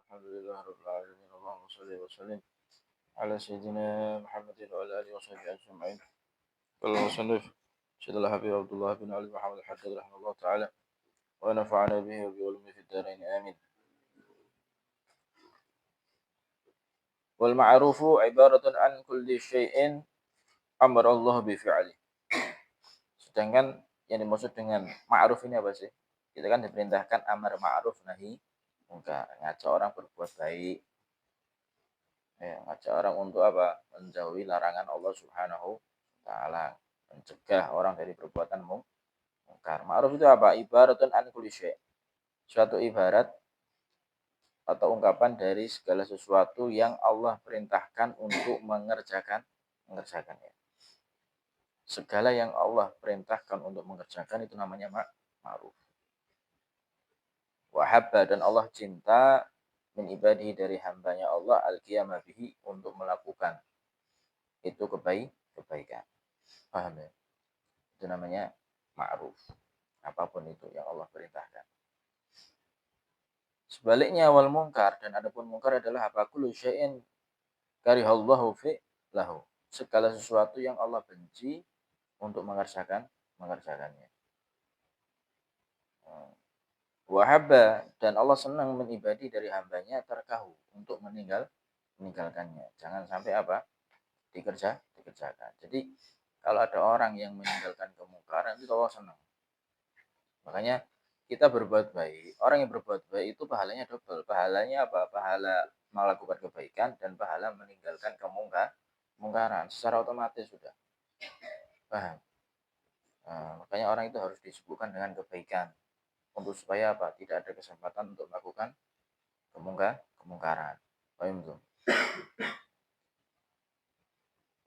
Alhamdulillah rabbil alamin. Allahumma shalli wa sallim ala sayyidina Muhammadin wa ala alihi wa sahbihi ajma'in. Qala al-musannif Sayyidul Habib Abdullah bin Ali Muhammad al-Haddad rahimahullah ta'ala wa nafa'ana bihi wa bi ulumi fid dharain amin. Wal ma'rufu ibaratun an kulli syai'in amara Allah bi fi'li. Sedangkan yang dimaksud dengan ma'ruf ini apa sih? Kita kan diperintahkan amar ma'ruf nahi munkar, ngajak orang berbuat baik, ya, ngajak orang untuk apa? Menjauhi larangan Allah Subhanahu wa taala, mencegah orang dari perbuatan mungkar. Ma'ruf itu apa? Ibaratun an kulli syai'. Suatu ibarat atau ungkapan dari segala sesuatu yang Allah perintahkan untuk mengerjakannya. Segala yang Allah perintahkan untuk mengerjakan itu namanya ma'ruf. Wa habba, dan Allah cinta min ibadihi, dari hambanya Allah al-qiyamah bihi, untuk melakukan itu kebaikan. Paham ya? Itu namanya ma'ruf. Apapun itu yang Allah perintahkan. Sebaliknya wal mungkar, dan adapun mungkar adalah apa? Kullu syai'in karihallahu fi lahu. Segala sesuatu yang Allah benci untuk mengerjakannya. Wahabba, dan Allah senang menibadi dari hambanya terkahu, untuk meninggalkannya. Jangan sampai apa? Dikerjakan. Jadi kalau ada orang yang meninggalkan kemungkaran itu Allah senang. Makanya kita berbuat baik. Orang yang berbuat baik itu pahalanya double. Pahalanya apa? Pahala melakukan kebaikan dan pahala meninggalkan kemungkaran. Secara otomatis sudah. Paham? Nah, makanya orang itu harus disibukkan dengan kebaikan. Untuk supaya apa? Tidak ada kesempatan untuk melakukan kemungkaran. Paham tuh?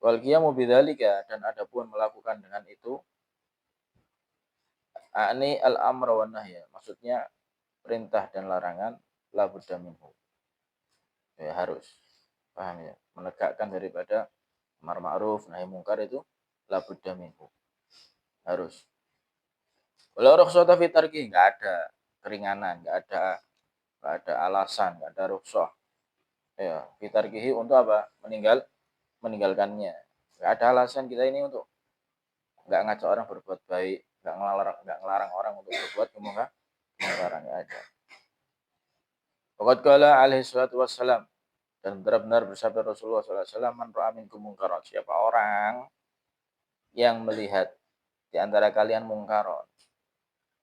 Wal qiyamu bidzalika, dan adapun melakukan dengan itu, ani al-amra wan nahya, maksudnya perintah dan larangan, la budda minhu. Ya, harus. Paham ya? Menegakkan daripada amar ma'ruf nahi mungkar itu la budda minhu. Harus. Wala rukhsata fi tarki, enggak ada keringanan, enggak ada alasan, enggak ada rukhsah. Ya, fi tarkihi, untuk apa? Meninggalkannya. Enggak ada alasan kita ini untuk enggak ngajak orang berbuat baik, enggak ngelarang orang untuk berbuat kemungkaran, enggak ada. Waqad qala alaihi salatu wassalam, dan benar-benar bersabda Rasulullah SAW, man ra'a minkum mungkaran, siapa orang yang melihat di antara kalian mungkaron,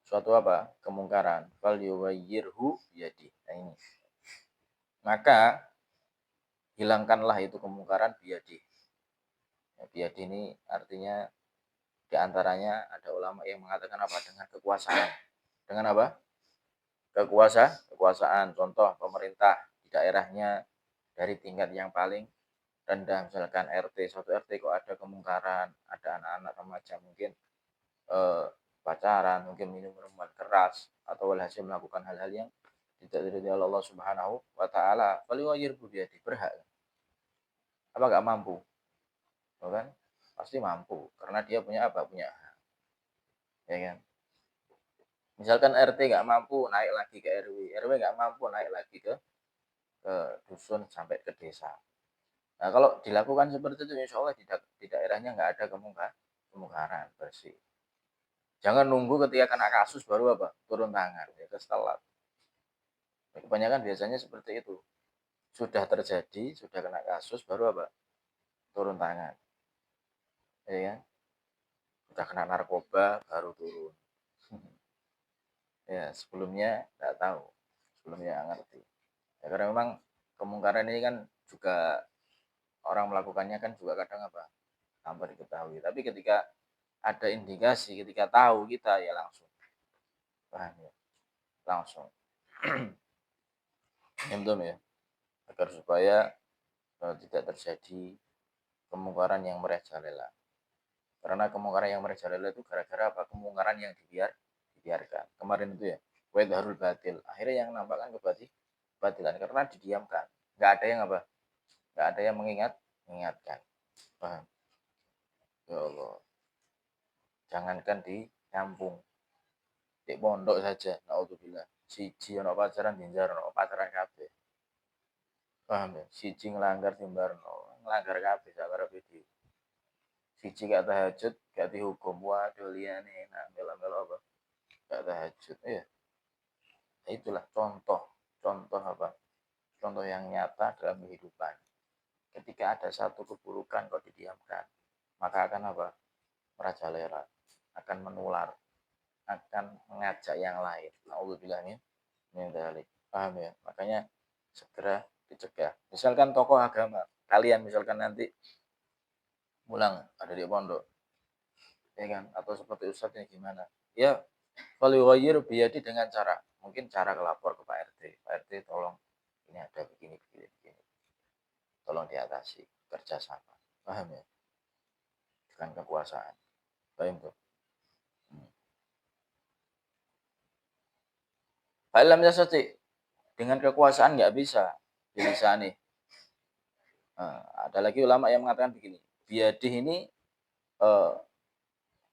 suatu apa? Kemungkaran, fal yuwayyirhu biyadi. Nah ini. Maka hilangkanlah itu kemungkaran biyadi. Ya, biyadi ini artinya di antaranya ada ulama yang mengatakan apa? Dengan kekuasaan. Dengan apa? Kekuasaan. Contoh pemerintah di daerahnya dari tingkat yang paling rendah, misalkan RT, satu RT kok ada kemungkaran, ada anak-anak remaja mungkin pacaran, mungkin minum minuman keras, atau walhasil melakukan hal-hal yang tidak diridhoi Allah Subhanahu wa taala, faliwayyir biyadi, berhak. Apa enggak mampu? Kan? Pasti mampu, karena dia punya apa? Punya hak. Ya kan? Misalkan RT nggak mampu, naik lagi ke RW, RW nggak mampu, naik lagi ke dusun sampai ke desa. Nah, kalau dilakukan seperti itu, insya Allah di daerahnya nggak ada kemungkaran, bersih. Jangan nunggu ketika kena kasus baru apa? Turun tangan, ya telat. Kebanyakan biasanya seperti itu. Sudah terjadi, sudah kena kasus, baru apa? Turun tangan. Ya kan? Sudah kena narkoba, baru turun. Ya, sebelumnya nggak tahu. Sebelumnya nggak ngerti. Ya, karena memang kemungkaran ini kan juga orang melakukannya kan juga kadang apa? Tanpa diketahui. Tapi ketika ada indikasi, ketika tahu kita, ya langsung. Paham ya? Langsung. Intum ya. Agar supaya tidak terjadi kemungkaran yang merajalela. Karena kemungkaran yang merajalela itu gara-gara apa? Kemungkaran yang dibiarkan. Kemarin itu ya, wa idharul batil. Akhirnya yang nampakkan kebatilan karena didiamkan. Enggak ada yang apa? Enggak ada yang mengingatkan. Paham? Ya Allah. Jangankan di kampung, di pondok saja, naudzubillah. Siji ono pacaran, dinjar ono pacaran kabeh. Paham ya? Siji nglanggar timbarno, nglanggar kabeh sak karepe dhewe. Siji gak tahajud, gak dihukum. Waduh liyane enak melo-melo apa? Gak tahajud. Iya, itulah contoh. Contoh apa? Contoh yang nyata dalam kehidupan. Ketika ada satu keburukan kok didiamkan, maka akan apa? Merajalela, akan menular, akan mengajak yang lain. Nauzubillah min dzalik. Paham ya? Makanya segera dicegah. Misalkan tokoh agama, kalian misalkan nanti pulang ada di pondok, ya kan? Atau seperti ustadznya gimana? Ya, falyughayyir biyadi dengan cara, mungkin cara kelapor ke Pak RT. Pak RT tolong ini ada begini begini begini. Tolong diatasi kerjasama. Paham ya? Bukan kekuasaan. Paham tuh? Hmm. Fa'ilam yastati, dengan kekuasaan nggak bisa dilisani. Nah, ada lagi ulama yang mengatakan begini, biadih ini eh,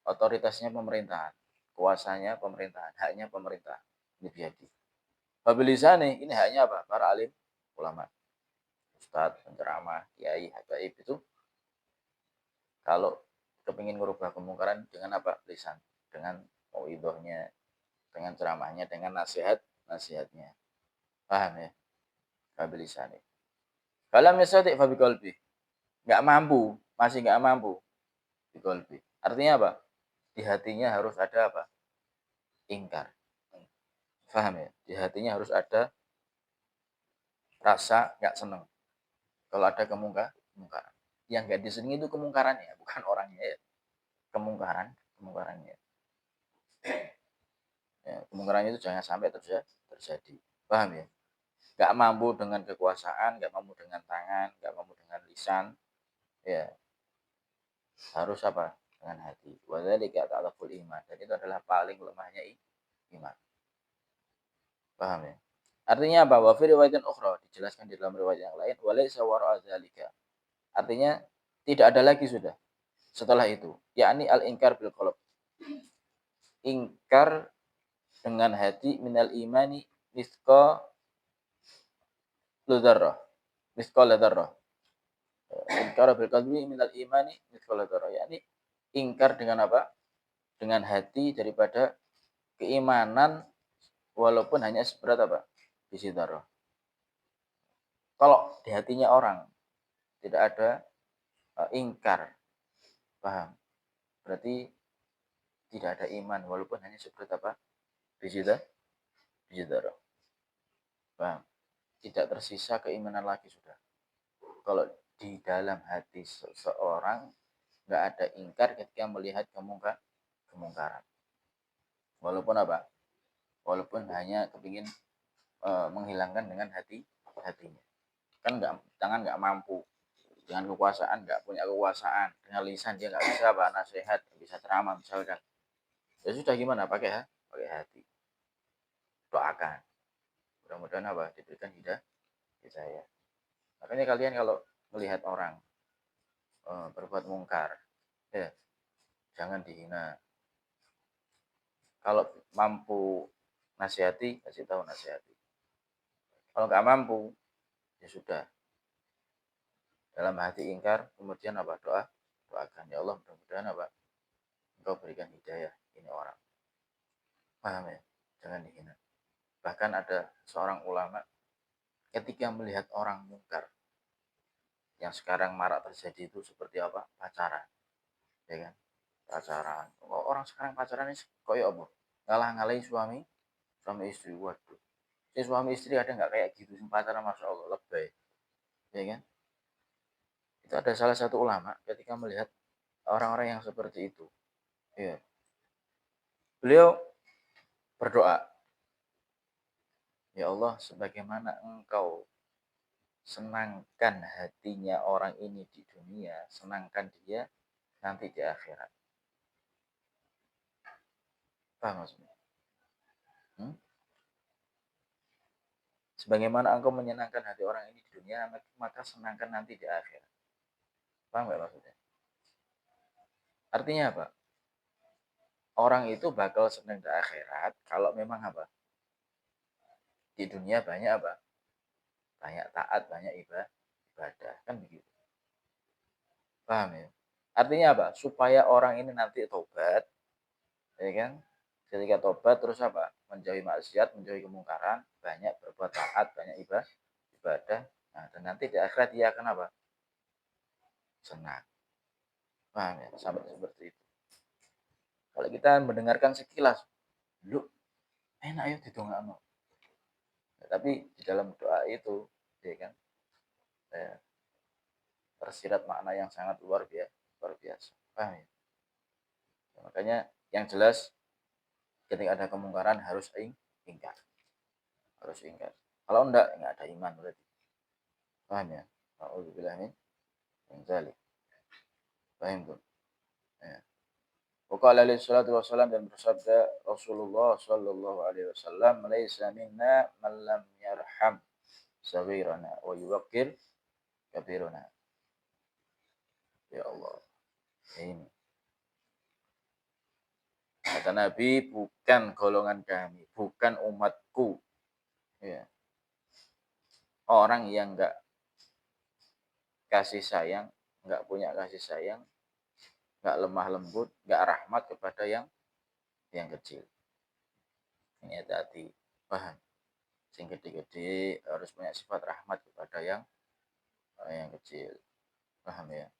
otoritasnya pemerintahan, kuasanya pemerintahan, haknya pemerintah. Ini biadih. Babilisani ini haknya apa? Para alim ulama, ustadz, penceramah, kiai, habaib itu kalau kepingin merubah kemungkaran dengan apa? Lisan, dengan mauidhahnya, dengan ceramahnya, dengan nasihatnya. Paham ya? Babilisani. Falam yastati' fa biqalbi. Enggak mampu, masih enggak mampu biqalbi. Artinya apa? Di hatinya harus ada apa? Ingkar. Paham ya? Di hatinya harus ada rasa enggak senang kalau ada kemungkaran. Yang enggak disenangi itu kemungkarannya, bukan orangnya ya. Kemungkarannya. Ya, kemungkarannya itu jangan sampai terjadi. Paham ya? Enggak mampu dengan kekuasaan, enggak mampu dengan tangan, enggak mampu dengan lisan, ya harus apa? Dengan hati. Wadzalika ta'allaqul iman. Dan itu adalah paling lemahnya iman. Paham ya? Artinya apa? Wa fi riwayatin ukhra, dijelaskan di dalam riwayat yang lain, walaysa wara'a dzalika. Artinya tidak ada lagi sudah setelah itu, yakni al-inkar bil qalb. Ingkar dengan hati minal imani misqa dzarrah. Misqa dzarrah. Ingkar bil qalbi minal imani misqa dzarrah. Yakni ingkar dengan apa? Dengan hati daripada keimanan walaupun hanya seberat apa? Biji dzarrah. Kalau di hatinya orang tidak ada ingkar, paham? Berarti tidak ada iman walaupun hanya seberat apa? Biji dzarrah. Paham? Tidak tersisa keimanan lagi sudah. Kalau di dalam hati seseorang nggak ada ingkar ketika melihat kemungkaran. Walaupun apa? Walaupun hanya kepingin menghilangkan dengan hatinya. Kan nggak, tangan nggak mampu, dengan kekuasaan nggak punya kekuasaan, dengan lisan dia nggak bisa apa nasihat, nggak bisa ceramah misalkan. Ya sudah gimana? Pakai hati. Doakan. Mudah-mudahan apa? Diberikan hidayah. Makanya kalian kalau melihat orang berbuat mungkar, ya jangan dihina. Kalau mampu nasihati, kasih tahu nasihati. Kalau nggak mampu, ya sudah. Dalam hati ingkar, kemudian apa? Doakan. Ya Allah, mudah-mudahan apa? Engkau berikan hidayah ini orang. Paham ya? Jangan dihina. Bahkan ada seorang ulama ketika melihat orang mungkar yang sekarang marak terjadi itu seperti apa? Pacaran. Ya kan? Pacaran. Orang sekarang pacaran ini koyo apa? Ngalah-ngalahin suami istri. Waduh. Si suami istri ada nggak kayak gitu? Pacaran Masya Allah lebay. Ya kan? Itu ada salah satu ulama ketika melihat orang-orang yang seperti itu. Ya. Beliau berdoa, ya Allah, sebagaimana Engkau senangkan hatinya orang ini di dunia, senangkan dia nanti di akhirat. Paham maksudnya? Hmm? Sebagaimana Engkau menyenangkan hati orang ini di dunia, maka senangkan nanti di akhirat. Paham nggak maksudnya? Artinya apa? Orang itu bakal senang di akhirat kalau memang apa? Di dunia banyak apa? banyak taat, banyak ibadah. Kan begitu. Paham ya? Artinya apa? Supaya orang ini nanti tobat, ya kan? Ketika tobat terus apa? Menjauhi maksiat, menjauhi kemungkaran, banyak berbuat taat, banyak ibadah. Nah, dan nanti di akhirat dia akan apa? Senang. Paham ya? Sampai seperti itu. Kalau kita mendengarkan sekilas, lu enak ya didongakno. Ya, tapi di dalam doa itu, ya kan, ya, tersirat makna yang sangat luar biasa. Paham ya? Ya, makanya yang jelas ketika ada kemungkaran harus ingkar. Harus ingkar. Kalau enggak ada iman berarti. Paham ya? A'udzubillah min dzalik. Paham tuh? Ya. Waqala alaihi salatu wassalam dan bersabda Rasulullah sallallahu alaihi wasallam, "Laisa minna man lam yarham saghirana wa yuwaqqir kabirana." Ya Allah. Ini kata Nabi, bukan golongan kami, bukan umatku. Ya. Orang yang enggak kasih sayang, enggak punya kasih sayang, enggak lemah lembut, enggak rahmat kepada yang kecil. Ini hati-hati. Paham? Sing gede-gede harus punya sifat rahmat kepada yang kecil. Paham ya?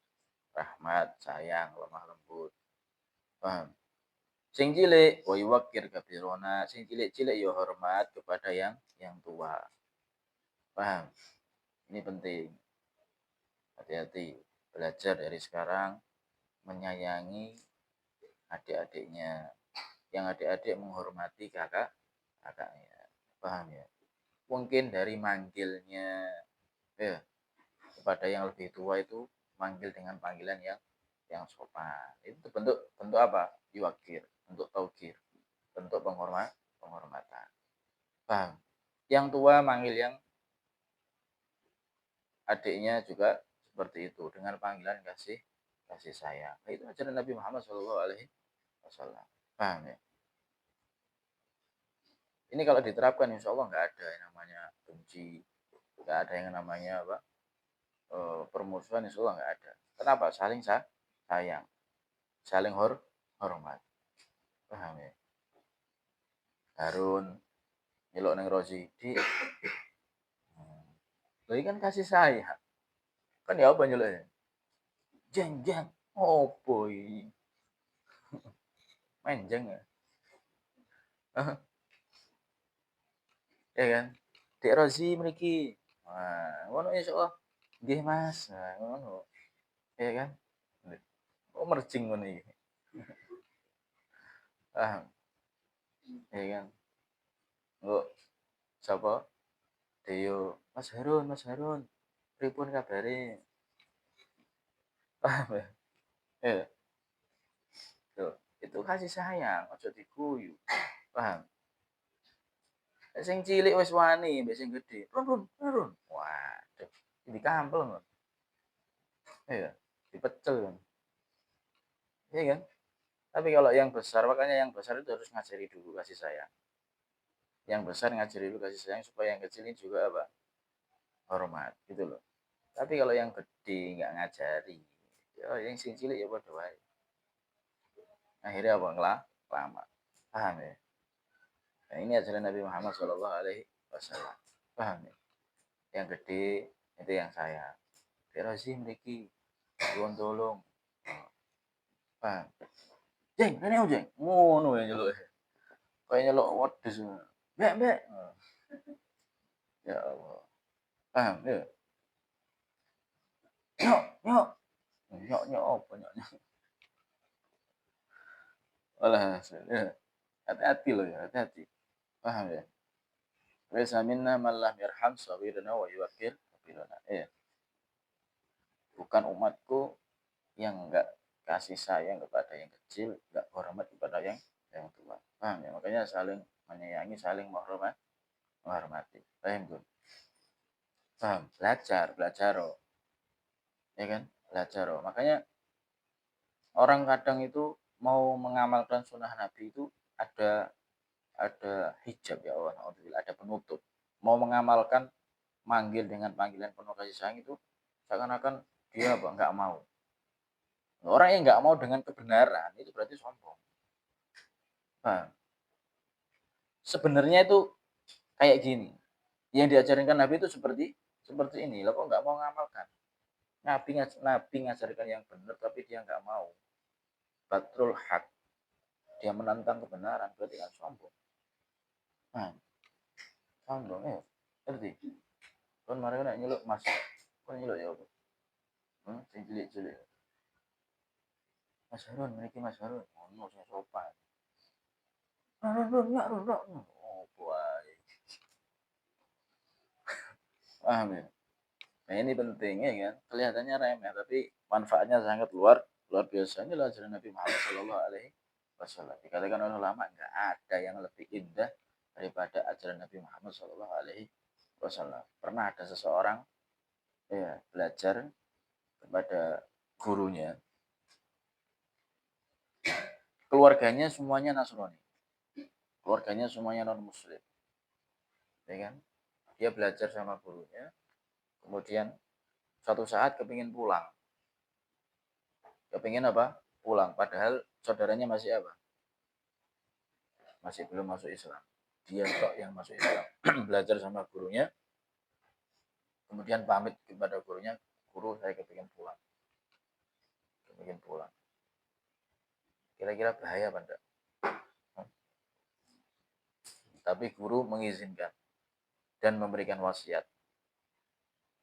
Rahmat, sayang, lemah lembut. Paham? Sing cilik wa yuwaqqir kabirona, sing cilik-cilik ya hormat kepada yang tua. Paham? Ini penting. Hati-hati. Belajar dari sekarang menyayangi adik-adiknya. Yang adik-adik menghormati kakaknya. Paham ya? Mungkin dari manggilnya ya, kepada yang lebih tua itu manggil dengan panggilan yang sopan. Itu bentuk apa? Yuwakir, bentuk taukir, bentuk penghormatan. Paham? Yang tua manggil yang adiknya juga seperti itu dengan panggilan kasih sayang. Nah, itu ajaran Nabi Muhammad SAW. Paham ya? Ini kalau diterapkan insya Allah nggak ada yang namanya benci, nggak ada yang namanya apa permusuhan, insya Allah nggak ada. Kenapa? Saling sayang, saling hormat. Paham ya? Harun nyelok neng Rozi di lagi kan kasih sayang. Kan ya apa nyeloknya? Jeng jeng. Oh boy. Main jeng ya. Ya kan? Dek Rozi mriki. Wah, ngono insyaallah. Nggih Mas. Nah, ngono. Ya kan? Oh mercing ngono iki. Paham? Ya kan? Engko sapa? Deo, Mas Harun, pripun kabare? Paham ya? Ya, tuh. Itu kasih sayang, ojo diguyu. Paham? Sing cilik wis wani, mbek sing gedhe. Run run run. Waduh, dikampel ngono. Iya, dipecel kan. Iya kan? Tapi kalau yang besar, makanya yang besar itu harus ngajari dulu kasih sayang. Yang besar ngajari dulu kasih sayang supaya yang kecil ini juga apa? Hormat, gitu loh. Tapi kalau yang gede nggak ngajari, ya yang sing cilik ya padha wae. Akhirnya apa? Lama. Paham ya? Nah, ini ajaran Nabi Muhammad SAW. Paham ya? Yang gede itu yang saya. Kira sih mriki tolong. Paham? Jeng, rene jeng. Ngono ya nyeluk. Kayak nyeluk wedhus. Mbak, mbak. Ya Allah. Paham ya? Nyok, nyok. Nyok, nyok apa nyok, nyok. Alah, ya. Hati-hati loh ya, hati-hati. Paham ya? Laisa minna man lam yarham saghirana wa yuwaqqir kabirana. Bukan umatku yang enggak kasih sayang kepada yang kecil, enggak hormat kepada yang tua. Paham ya? Makanya saling menyayangi, saling menghormati. Paham tuh? Paham? Belajar oh. Ya kan? Belajar oh. Makanya orang kadang itu mau mengamalkan sunnah Nabi itu ada hijab ya Allah, ada penutup. Mau mengamalkan manggil dengan panggilan penuh kasih sayang itu seakan-akan dia apa nggak mau. Orang yang nggak mau dengan kebenaran itu berarti sombong. Nah, sebenarnya itu kayak gini. Yang diajarkan Nabi itu seperti ini. Lah kok nggak mau ngamalkan? Nabi ngajarkan yang benar tapi dia nggak mau. Batrul hak. Dia menantang kebenaran berarti kan sombong. Nah, sombong ya. Ngerti? Kan mereka nak nyeluk mas. Kan nyeluk ya apa? Sing cilik-cilik. Mas Harun, mereka Mas Harun. Oh, no, saya sopan. Harun, ya Harun, oh, boy. Paham ya? Nah ini penting ya kan. Kelihatannya remeh tapi manfaatnya sangat luar luar biasa. Ini ajaran Nabi Muhammad Shallallahu Alaihi Wasallam. Dikatakan oleh ulama nggak ada yang lebih indah daripada ajaran Nabi Muhammad Shallallahu Alaihi Wasallam. Pernah ada seseorang ya belajar kepada gurunya, keluarganya semuanya Nasrani, keluarganya semuanya non Muslim, ya kan? Dia belajar sama gurunya, kemudian suatu saat kepingin pulang, kepingin apa? Pulang, padahal saudaranya masih apa? Masih belum masuk Islam. Dia kok yang masuk Islam. Belajar sama gurunya, kemudian pamit kepada gurunya, guru saya kepingin pulang. Kepingin pulang. Kira-kira bahaya apa enggak? Tapi guru mengizinkan dan memberikan wasiat,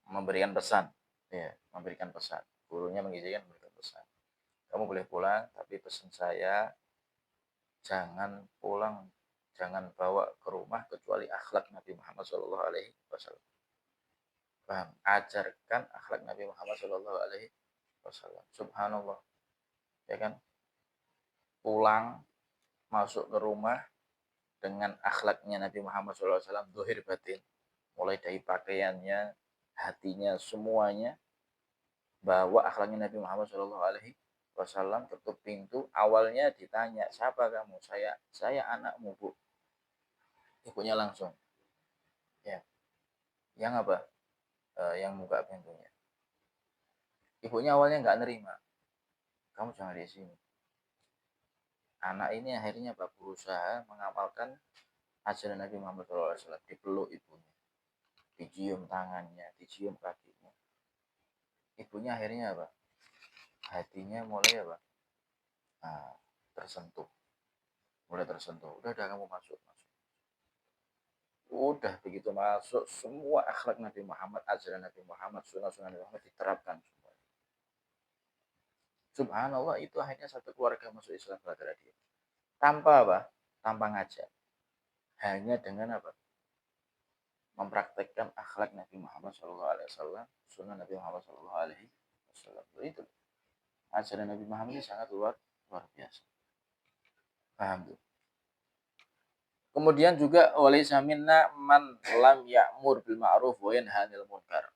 memberikan pesan. Ya, memberikan pesan. Gurunya mengizinkan memberikan pesan. Kamu boleh pulang, tapi pesan saya jangan pulang, jangan bawa ke rumah kecuali akhlak Nabi Muhammad Shallallahu Alaihi Wasallam. Paham? Ajarkan akhlak Nabi Muhammad Shallallahu Alaihi Wasallam. Subhanallah, ya kan? Pulang masuk ke rumah dengan akhlaknya Nabi Muhammad SAW, dohir batin, mulai dari pakaiannya, hatinya, semuanya, bawa akhlaknya Nabi Muhammad SAW, tutup pintu. Awalnya ditanya, siapa kamu? Saya anakmu, Bu. Ibunya langsung, ya, yang apa? Yang buka pintunya. Ibunya awalnya nggak nerima, kamu jangan di sini. Anak ini akhirnya berusaha mengamalkan ajaran Nabi Muhammad SAW, dipeluk ibunya, dicium tangannya, dicium kakinya. Ibunya akhirnya apa? Hatinya mulai apa? Nah, tersentuh, mulai tersentuh. Udah kamu masuk. Udah begitu masuk, semua akhlak Nabi Muhammad, ajaran Nabi Muhammad, sunnah-sunnah Nabi Muhammad diterapkan semua. Subhanallah, itu akhirnya satu keluarga masuk Islam gara-gara dia. Tanpa apa? Tanpa ngajak. Hanya dengan apa? Mempraktekkan akhlak Nabi Muhammad SAW, sunnah Nabi Muhammad SAW. Itu ajaran Nabi Muhammad ini sangat luar biasa. Paham tuh? Kemudian juga walaysa minna man lam ya'mur bil ma'ruf wa yanha 'anil munkar.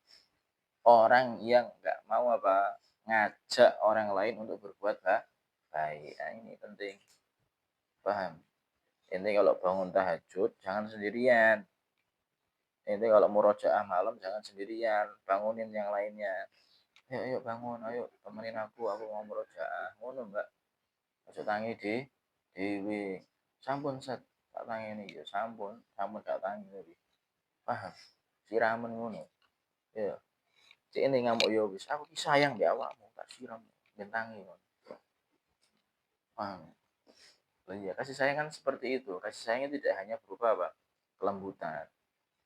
Orang yang enggak mau apa? Ngajak orang lain untuk berbuat baik. Nah, ini penting. Paham? Ini kalau bangun tahajud jangan sendirian. Ini kalau murojaah malam jangan sendirian, bangunin yang lainnya. Ayo bangun, ayo temenin aku mau murojaah. Ngono enggak? Aja tangi dewe. Sampun set, tak tangeni ya sampun tak tangi lagi. Paham? Siramen ngono. Ya. Cek ini ngamuk ya wis, aku ki sayang mbek awakmu, tak siram ben tangi ngono. Paham? Lah iya, kasih sayang kan seperti itu. Kasih sayangnya tidak hanya berupa apa? Kelembutan.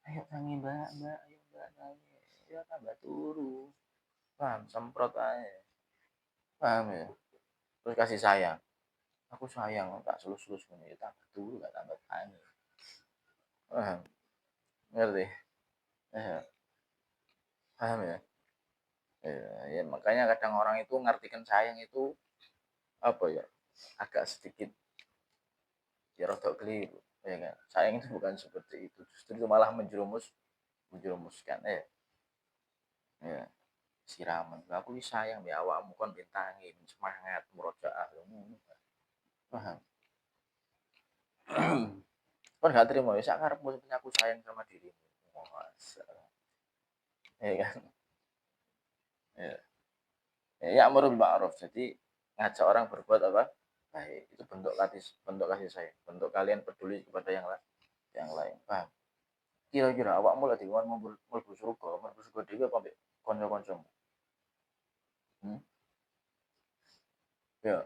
Ayo tangi mbak, ayo mbak tangi. Ya tambah turu. Paham? Semprot aja. Paham ya? Terus kasih sayang. Aku sayang, tak selus-selus ini. Tambah turu, gak tambah tangi. Paham? Ngerti? Ya, paham ya? Ya, makanya kadang orang itu ngartikan sayang itu apa ya? Agak sedikit ya rodok keliru. Ya kan? Sayang itu bukan seperti itu. Justru itu malah menjerumuskan. Ya, siraman. Aku ini sayang ya awakmu kon bintangi, semangat murojaah. Paham? Kon gak terima ya sakarepmu aku sayang sama dirimu. Masa. ya kan? Ya. Ya amrul ma'ruf. Jadi ngajak orang berbuat apa? Baik. Itu bentuk kasih sayang. Bentuk kalian peduli kepada yang lain. Paham? Kira-kira awakmu lagi mau mlebu surga dhewe apa mbek kanca-kancamu? Hmm? Ya,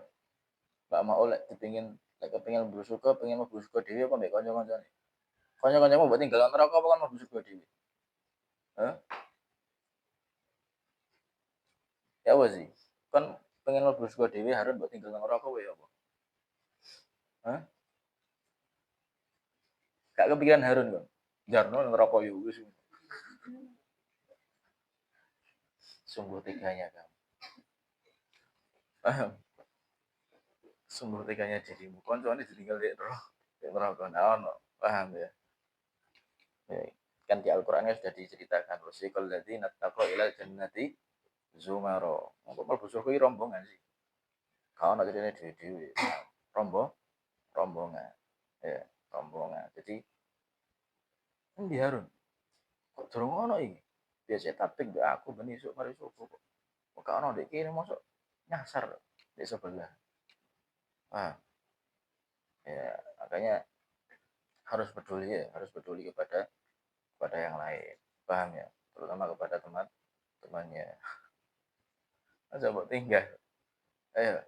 gak mau lek kepengin mlebu surga, pengen mlebu surga dhewe apa mbek kanca-kancane? Kanca-kancamu mbok tinggal nang neraka apa kan mlebu surga dhewe? Hah? Ya apa sih? Kan pengen mlebu surga dhewe harus mbok tinggal nang neraka wae apa? Hah? Gak kepikiran Harun kok. Jarno nang neraka yo wis. Sungguh teganya kamu. Paham? Sungguh teganya dirimu. Koncone ditinggal di neraka. Nah, ono. Paham ya? Ya, kan di Al-Qur'an sudah diceritakan wasiqal ladzina taqaw ilal jannati zumaro. Mongko mlebu surga iki rombongan sih. Gak ono cerita dhewe-dhewe. Rombong, rombongan. Ya, rombongan. Jadi endi Harun? Kok durung ono iki? Biasa tapik mbek aku ben esuk mari subuh kok. Kok gak ono ndek kene mosok nyasar di sebelah. Ah, ya makanya harus peduli ya, harus peduli kepada yang lain. Paham ya? Terutama kepada teman-temannya. Aja mbok tinggal. Ayo,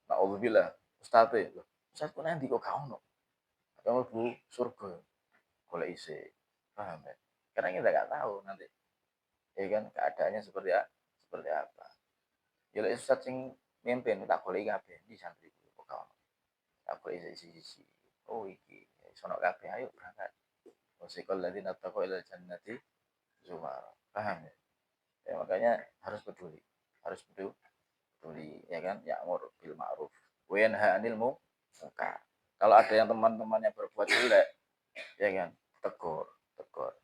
naudzubillah. Ustaz e lho. Ustaz kok nanti kok gak ono? Kamu bu surga golek isi. Paham ya? Karena kita gak tahu nanti. Ya kan keadaannya seperti apa. Ya lek Ustaz sing mimpin tak golek kabeh di santri kok gak ono. Tak golek isi-isi. Oh iki, sono kabeh ayo berangkat. Wasiqal ladzina taqaw ilal jannati zumara. Paham ya? Ya makanya harus peduli. Harus peduli ya kan? Ya'mur bil ma'ruf wa yanha 'anil munkar. Kalau ada yang teman-temannya berbuat jelek, ya kan? Tegur, tegur,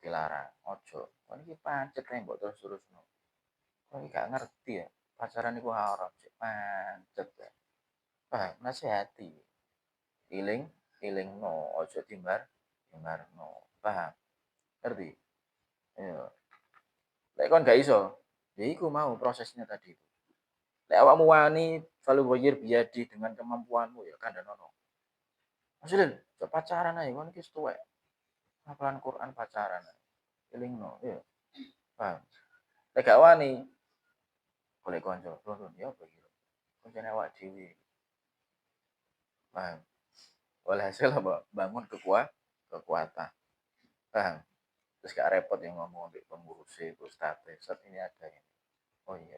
dilarang, ojo. Kok iki pancet ae mbok terus-terusno. Kok iki gak ngerti ya. Pacaran iku haram, sik pancet ya. Paham? Nasihati. Iling, ilingno, ojo timbarno. Paham? Ngerti? Iya. Lek kon gak iso, ya iku mau prosesnya tadi itu. Lek awakmu wani falyughayyir biyadi dengan kemampuanmu ya kandhanono. Maksudnya, cok pacaran ae kon iki wis tuwek. Hafalan Quran pacaran. Elingno, ya. Paham? Lek gak wani, golek kanca, turun ya apa iki. Kancane awak dhewe. Paham? Walhasil apa? Bangun kekuatan. Paham? Terus gak repot yang ngomong ambil pengurus ustaz, ustaz ini ada ini. Oh iya.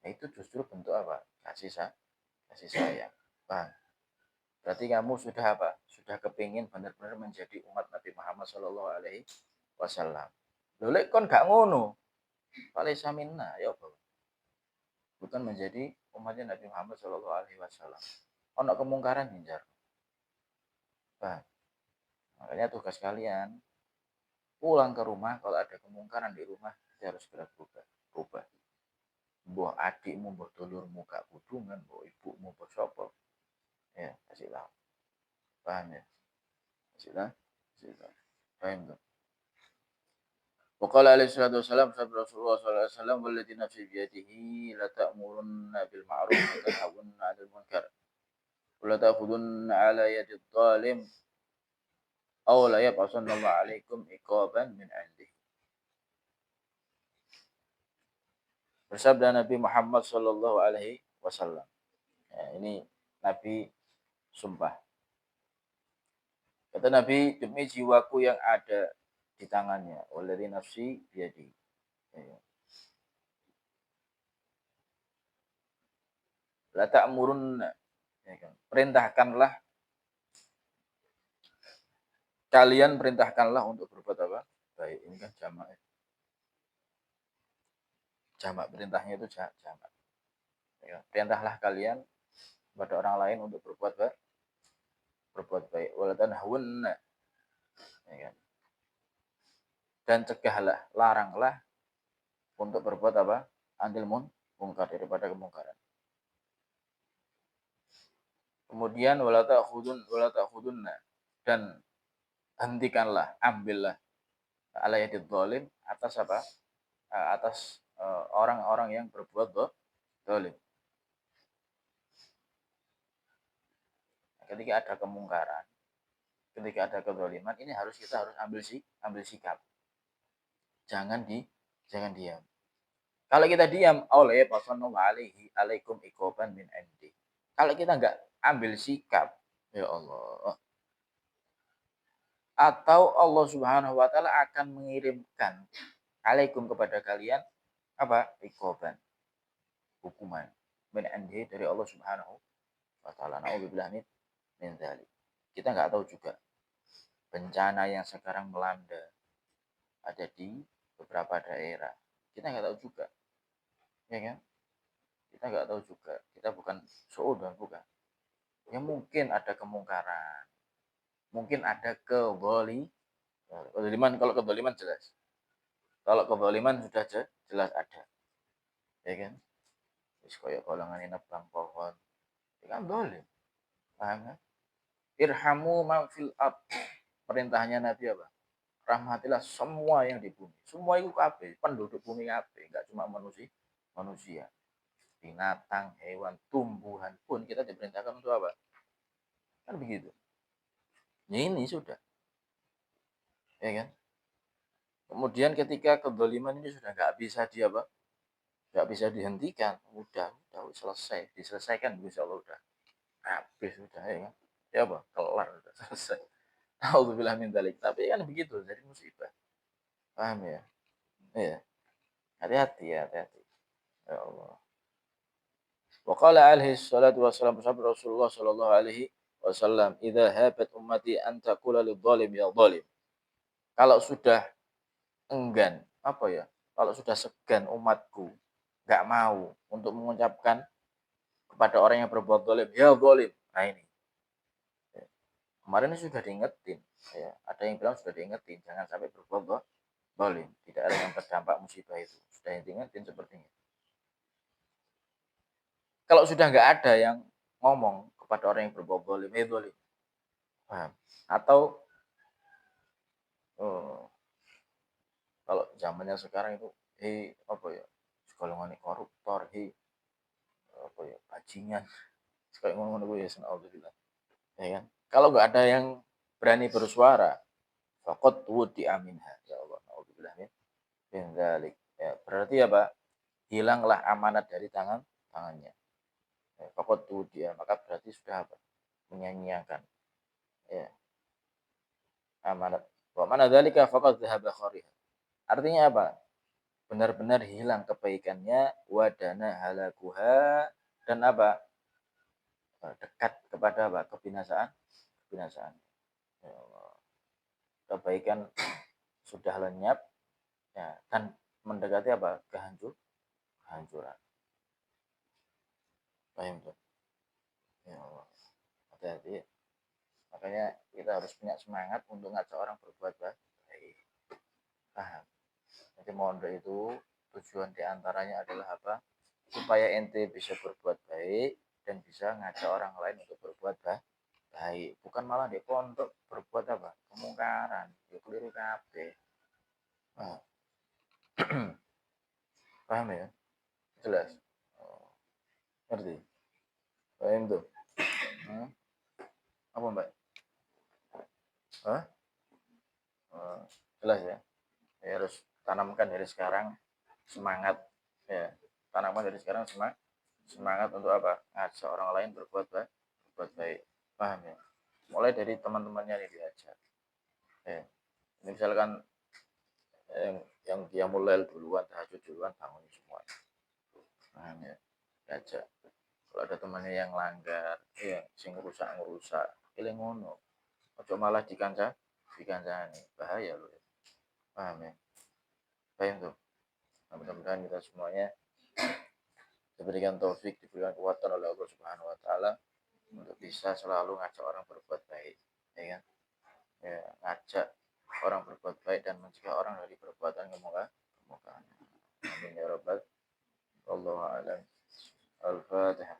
Nah, itu justru bentuk apa? Kasih sayang. Paham? Berarti kamu sudah apa? Sudah kepingin benar-benar menjadi umat Nabi Muhammad Shallallahu Alaihi Wasallam. Lolek kon gak ngono. Falaisa minna ya apa? Bukan menjadi umatnya Nabi Muhammad Shallallahu Alaihi Wasallam. Ono kemungkaran hinjar. Paham? Makanya tugas kalian pulang ke rumah kalau ada kemungkaran di rumah kita harus segera berubah. Mbah adikmu, mbah dulurmu gak kudungan, mbah ibumu, mbah sapa. Ya, kasih tahu. Paham ya? Kasih tahu. Kasih tahu. Paham tuh? وقال عليه الصلاة والسلام صدق رسول الله صلى الله عليه وسلم والذي نفسي بيده لتأمرن بالمعروف وتنهون عن المنكر ولا تأخذن على يد الظالم أو لا يبعثن الله عليكم عقابا من عنده. Bersabda Nabi Muhammad Sallallahu Alaihi Wasallam. Ya, ini Nabi sumpah. Kata Nabi, demi jiwaku yang ada di tangannya. Walladzi nafsi biyadi. Ya. La ta'murunna. Ya kan? Kalian perintahkanlah untuk berbuat apa? Baik, ini kan jamak. Jamak perintahnya itu jamak. Ya. Perintahlah kalian kepada orang lain untuk berbuat baik. Wala tanhawunna. Ya kan? Dan cegahlah, laranglah untuk berbuat apa? Anil mungkar daripada kemungkaran. Kemudian wala ta'khudunna dan hentikanlah, ambillah ala yadid zalim, atas apa? Atas orang-orang yang berbuat zalim. Ketika ada kemungkaran, ketika ada kezaliman, ini kita harus ambil sikap. Jangan diam. Kalau kita diam, oleh pasallallahu alaikum ikoban min indi. Kalau kita nggak ambil sikap, ya Allah, atau Allah Subhanahu wa taala akan mengirimkan alaikum kepada kalian apa? Ikoban, hukuman min indi dari Allah Subhanahu wa taala. Nauzubillah min dzalik. Kita nggak tahu juga bencana yang sekarang melanda ada di beberapa daerah. Kita nggak tahu juga, ya kan? Kita nggak tahu juga. Kita bukan suudzon, bukan. Ya mungkin ada kemungkaran, mungkin ada kezaliman. Kalau kezaliman jelas. Kalau kezaliman sudah jelas ada, ya kan? Wis koyo golongan nebang pohon, itu kan zalim. Paham kan? Irhamu man fil ard. Perintahnya Nabi apa? Rahmatilah semua yang di bumi. Semua itu kabeh, penduduk bumi kabeh, enggak cuma manusia. Binatang, hewan, tumbuhan pun kita diperintahkan untuk apa? Kan begitu. Ini sudah, ya kan? Kemudian ketika kezaliman ini sudah nggak bisa nggak bisa dihentikan, udah selesai, diselesaikan, insya Allah udah habis, sudah, ya kan? Ya apa? Kelar, udah selesai. Alhamdulillah min dzalik. Tapi kan begitu, jadi musibah. Paham ya? Iya. Hati-hati ya, hati-hati. Ya Allah. Wa qala alaihi salatu wassalam, Rasulullah sallallahu alaihi wasallam, "Idza habat ummati an taqula lidh-dhalim ya dhalim." Kalau sudah enggan, apa ya? Kalau sudah segan umatku, nggak mau untuk mengucapkan kepada orang yang berbuat zalim, ya zalim. Nah ini. Ya. Kemarin ini sudah diingetin, ya. Ada yang bilang sudah diingetin, jangan sampai berbuat zalim. Tidak ada yang terdampak musibah itu. Sudah diingetin sepertinya. Kalau sudah nggak ada yang ngomong kepada orang yang berbuat zalim, ya zalim. Paham? Atau kalau zamannya sekarang itu, apa ya? Golongan koruptor, apa ya? Bajingan. Kayak ngomong gue ya, alhamdulillah. Ya kan? Kalau nggak ada yang berani bersuara, faqad wudi aminha. Ya Allah, alhamdulillah min dzalik. Ya, berarti apa? Hilanglah amanat dari tangannya. Ya, faqad wudi, maka berarti sudah apa? Menyanyiakan, ya, amanat. Wa mana dzalika faqad dzahaba khariha. Artinya apa? Benar-benar hilang kebaikannya, wadana halakuha, dan apa? Dekat kepada apa? Kebinasaan. Ya Allah. Kebaikan sudah lenyap, ya, dan mendekati apa? Kehancuran. Paham tuh? Ya Allah. Hati-hati. Makanya kita harus punya semangat untuk ngajak orang berbuat baik. Paham? Jadi mondok itu tujuan diantaranya adalah apa? Supaya ente bisa berbuat baik dan bisa ngajak orang lain untuk berbuat baik. Bukan malah di pondok berbuat apa? Kemungkaran. Ya keliru kabeh. Nah. Paham ya? Jelas. Oh, ngerti? Paham tuh? Hmm? Apa mbak? Hah? Oh, jelas ya? Ya harus tanamkan dari sekarang semangat, ya, tanamkan dari sekarang semangat untuk apa? Ngajak orang lain berbuat baik. Paham ya? Mulai dari teman-temannya nih diajak. Ya. Ini misalkan yang dia mulai duluan, tahajud duluan, bangun semua. Paham ya? Diajak. Kalau ada temannya yang langgar, ya, sing ngerusak, pilih ngono. Ojo malah dikancani, bahaya loh. Ya. Paham ya? Paham tuh. Nah, mudah-mudahan kita semuanya diberikan taufik, diberikan kekuatan oleh Allah Subhanahu wa taala untuk bisa selalu ngajak orang berbuat baik, ya kan? Ya, ngajak orang berbuat baik dan mencegah orang dari perbuatan kemungkaran. Amin ya rabbal alamin. Al-Fatihah.